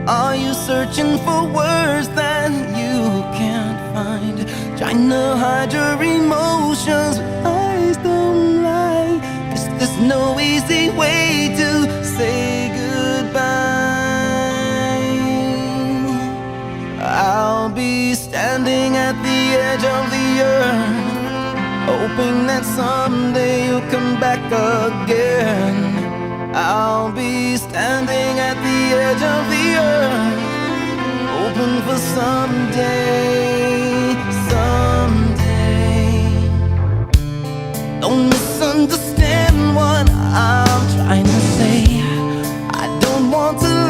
Are you searching for words that you can't find? Trying to hide your emotions, but eyes don't lie. 'Cause there's no easy way to say goodbye. I'll be standing at the edge of the earth, hoping that someday you'll come back again. I'll be standing at the edge of the earth, hoping for someday, someday. Don't misunderstand what I'm trying to say. I don't want to